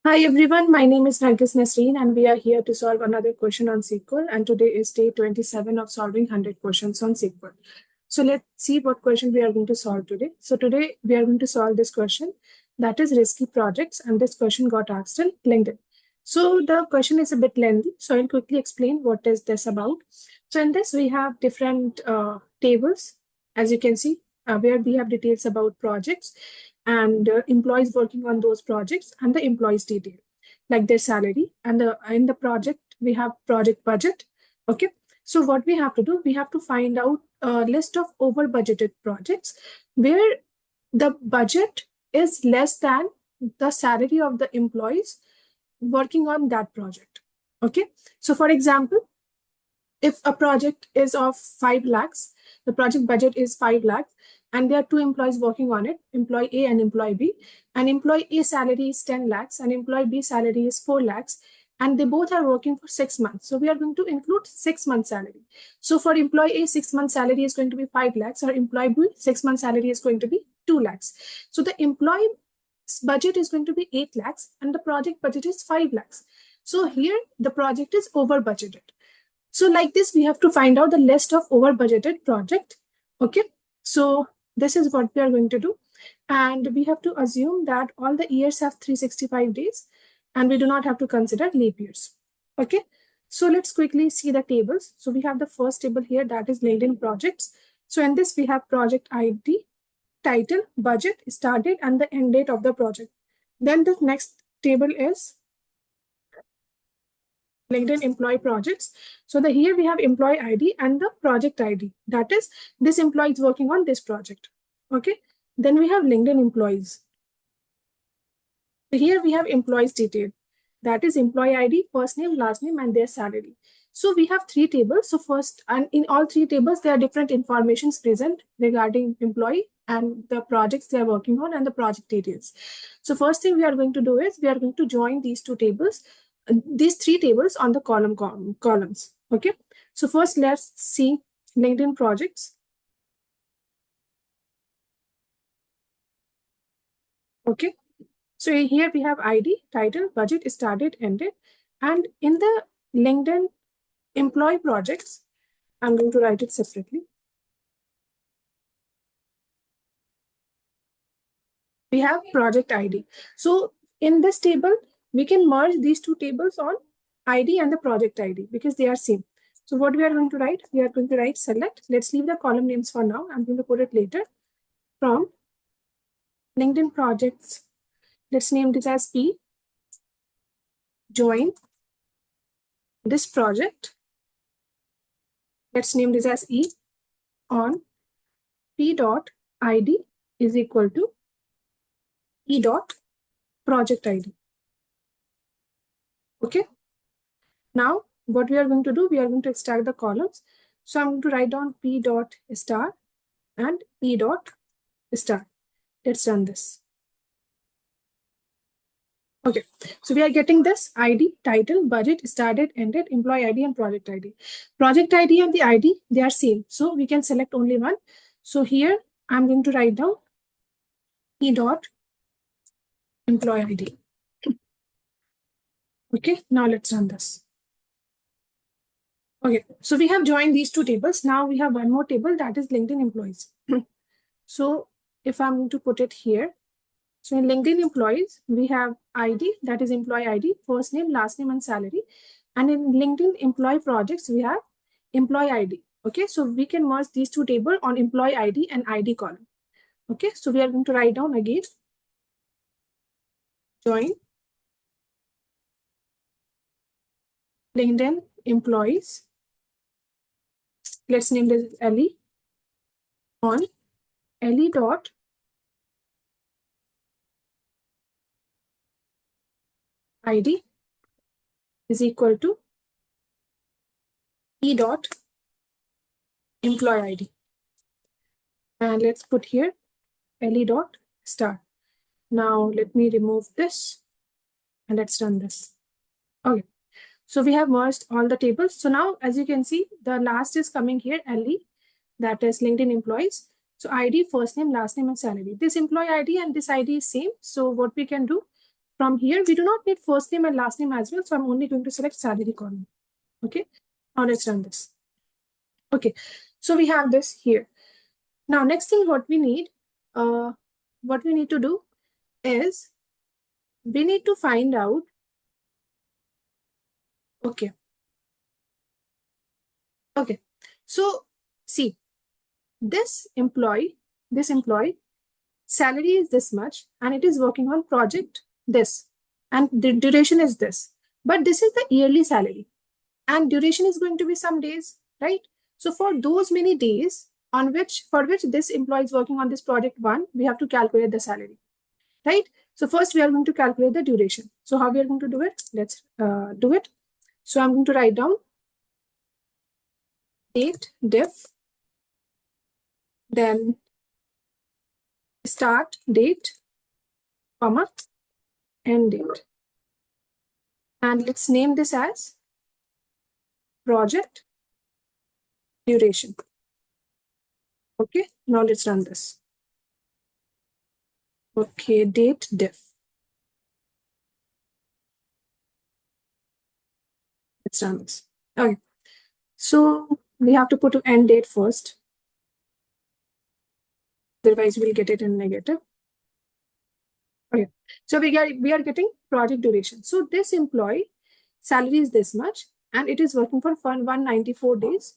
Hi everyone, my name is Nargis Nasreen and we are here to solve another question on SQL, and today is day 27 of solving 100 questions on SQL. So let's see what question we are going to solve today. So today we are going to solve this question, that is risky projects, and this question got asked in LinkedIn. So the question is a bit lengthy, so I'll quickly explain what is this about. So in this we have different tables, as you can see, where we have details about projects and employees working on those projects and the employees detail like their salary, and in the project we have project budget. Okay, so what we have to do, we have to find out a list of over budgeted projects where the budget is less than the salary of the employees working on that project. Okay, so for example, if a project is of 5 lakhs, the project budget is 5 lakhs, and there are two employees working on it, employee A and employee B, and employee A salary is 10 lakhs and employee B salary is 4 lakhs, and they both are working for 6 months. So we are going to include 6 months salary. So for employee A, 6 months salary is going to be 5 lakhs, or employee B, 6 months salary is going to be 2 lakhs. So the employee budget is going to be 8 lakhs and the project budget is 5 lakhs. So here the project is over budgeted. So like this, we have to find out the list of over budgeted project. Okay, so this is what we are going to do. And we have to assume that all the years have 365 days and we do not have to consider leap years. Okay, so let's quickly see the tables. So we have the first table here, that is LinkedIn projects. So in this we have project ID, title, budget, start date, and the end date of the project. Then the next table is LinkedIn employee projects. So here we have employee ID and the project ID. That is, this employee is working on this project. Okay. Then we have LinkedIn employees. So here we have employees detail. That is employee ID, first name, last name, and their salary. So we have 3 tables. So first, and in all 3 tables, there are different informations present regarding employee and the projects they are working on and the project details. So first thing we are going to do is we are going to join these 2 tables, these 3 tables on the columns. Okay. So first let's see LinkedIn projects. Okay. So here we have ID, title, budget, started, ended. And in the LinkedIn employee projects, I'm going to write it separately. We have project ID. So in this table, we can merge these 2 tables on ID and the project ID because they are same. So what we are going to write? We are going to write select. Let's leave the column names for now. I'm going to put it later. From LinkedIn projects, let's name this as P. Join this project. Let's name this as E on P dot ID is equal to E dot project ID. Okay. Now, what we are going to do, we are going to extract the columns. So I'm going to write down P dot star and E dot star. Let's run this. Okay, so we are getting this ID, title, budget, started, ended, employee ID, and project ID. Project ID and the ID, they are same. So we can select only one. So here I'm going to write down E dot employee ID. Okay, now let's run this. Okay, so we have joined these 2 tables. Now we have one more table, that is LinkedIn employees. So if I'm going to put it here, so in LinkedIn employees, we have ID, that is employee ID, first name, last name, and salary. And in LinkedIn employee projects, we have employee ID. Okay, so we can merge these 2 tables on employee ID and ID column. Okay, so we are going to write down again, join LinkedIn employees. Let's name this Ellie on Ellie dot ID is equal to E dot employee ID. And let's put here Ellie dot star. Now let me remove this and let's run this. Okay, so we have merged all the tables. So now, as you can see, the last is coming here, LE, that is LinkedIn employees. So ID, first name, last name, and salary. This employee ID and this ID is same. So what we can do, from here, we do not need first name and last name as well. So I'm only going to select salary column. Okay. Now let's run this. Okay. So we have this here. Now, next thing what we need to do is we need to find out. Okay. Okay. So see, this employee salary is this much and it is working on project this and the duration is this. But this is the yearly salary and duration is going to be some days, right? So for those many days for which this employee is working on this project one, we have to calculate the salary, right? So first we are going to calculate the duration. So how we are going to do it? Let's do it. So I'm going to write down date diff, then start date, comma, end date. And let's name this as project duration. Okay, now let's run this. Okay, date diff. Let's run this. Okay, so we have to put an end date first. Otherwise, we'll get it in negative. Okay, so we are getting project duration. So this employee salary is this much, and it is working for 194 days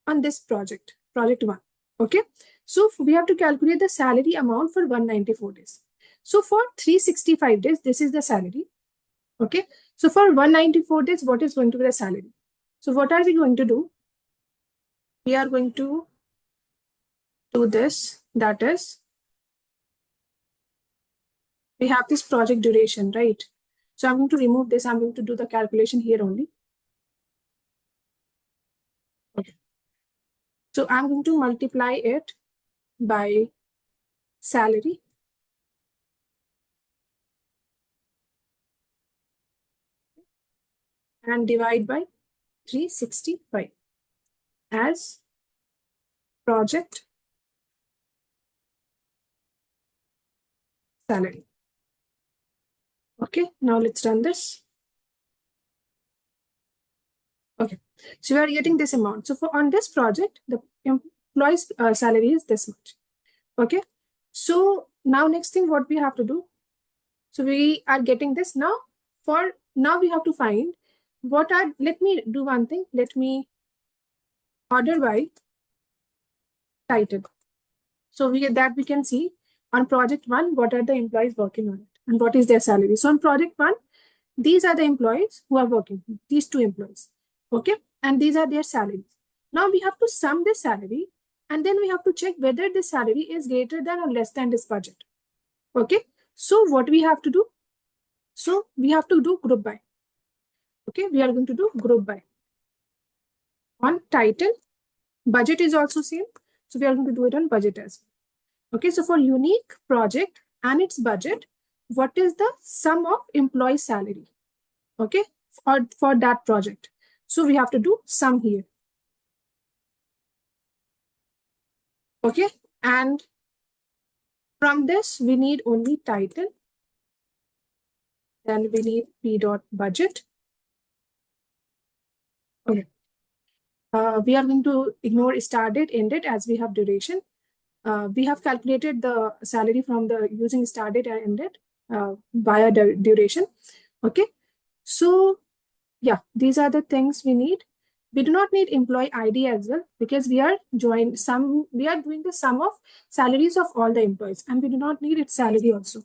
on this project one. Okay, so we have to calculate the salary amount for 194 days. So for 365 days, this is the salary. Okay, so for 194 days, what is going to be the salary? So what are we going to do? We are going to do this, that is, we have this project duration, right? So I'm going to remove this. I'm going to do the calculation here only. Okay. So I'm going to multiply it by salary. And divide by 365 as project salary. Okay, now let's run this. Okay, so we are getting this amount. So for on this project, the employee's salary is this much. Okay, so now next thing what we have to do. So we are getting this now. For now we have to find what are, let me do one thing. Let me order by title. So we can see on project one, what are the employees working on it and what is their salary. So on project one, these are the employees who are working, these two employees. Okay, and these are their salaries. Now we have to sum this salary and then we have to check whether this salary is greater than or less than this budget. Okay, so what we have to do? So we have to do group by. Okay, we are going to do group by. On title, budget is also same. So we are going to do it on budget as well. Okay, so for unique project and its budget, what is the sum of employee salary? Okay, for that project. So we have to do sum here. Okay, and from this, we need only title. Then we need P dot budget. Okay. We are going to ignore start date, end date as we have duration. We have calculated the salary from the using start date and end date via the duration. Okay. So yeah, these are the things we need. We do not need employee ID as well because we are doing the sum of salaries of all the employees and we do not need its salary also.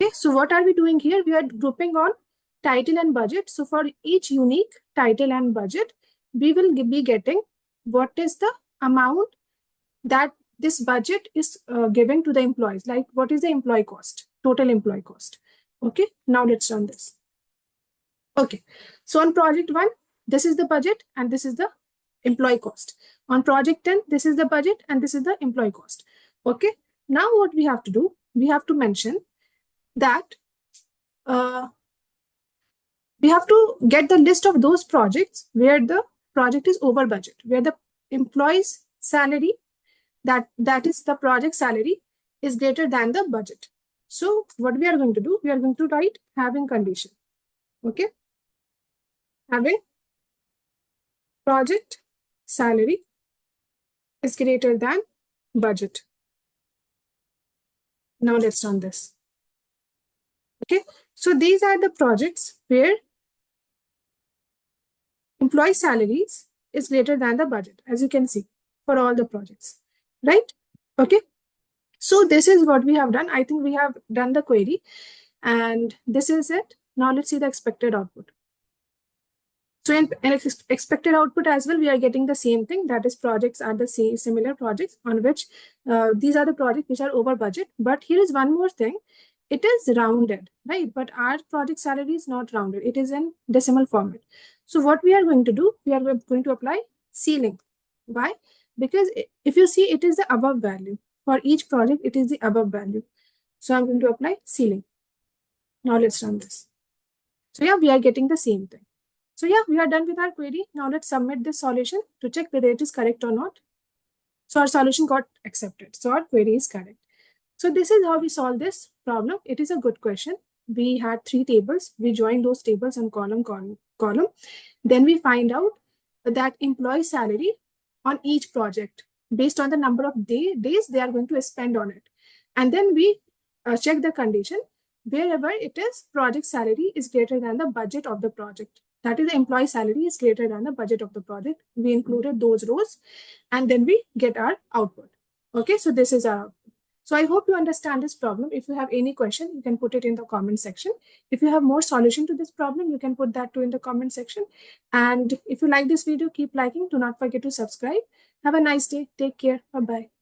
Okay, so what are we doing here? We are grouping on title and budget. So for each unique title and budget, we will be getting what is the amount that this budget is giving to the employees. Like what is the employee cost, total employee cost. Okay, now let's run this. Okay, so on project one, this is the budget and this is the employee cost. On project 10, this is the budget and this is the employee cost. Okay, now what we have to do, we have to mention that we have to get the list of those projects where the project is over budget, where the employee's salary, that is the project salary, is greater than the budget. So what we are going to do, we are going to write having condition. Okay. Having project salary is greater than budget. Now let's run this. Okay. So these are the projects where employee salaries is greater than the budget, as you can see, for all the projects, right? Okay. So this is what we have done. I think we have done the query and this is it. Now let's see the expected output. So in expected output as well, we are getting the same thing. That is, projects are the same similar projects on which these are the projects which are over budget. But here is one more thing. It is rounded, right? But our project salary is not rounded. It is in decimal format. So what we are going to do, we are going to apply ceiling. Why? Because if you see, it is the above value. For each project, it is the above value. So I'm going to apply ceiling. Now let's run this. So yeah, we are getting the same thing. So yeah, we are done with our query. Now let's submit this solution to check whether it is correct or not. So our solution got accepted. So our query is correct. So this is how we solve this problem. It is a good question. We had 3 tables. We joined those tables on column. Then we find out that employee salary on each project based on the number of days they are going to spend on it. And then we check the condition wherever it is project salary is greater than the budget of the project. That is, the employee salary is greater than the budget of the project. We included those rows and then we get our output. Okay, so this is our output. So I hope you understand this problem. If you have any question, you can put it in the comment section. If you have more solution to this problem, you can put that too in the comment section. And if you like this video, keep liking. Do not forget to subscribe. Have a nice day. Take care. Bye-bye.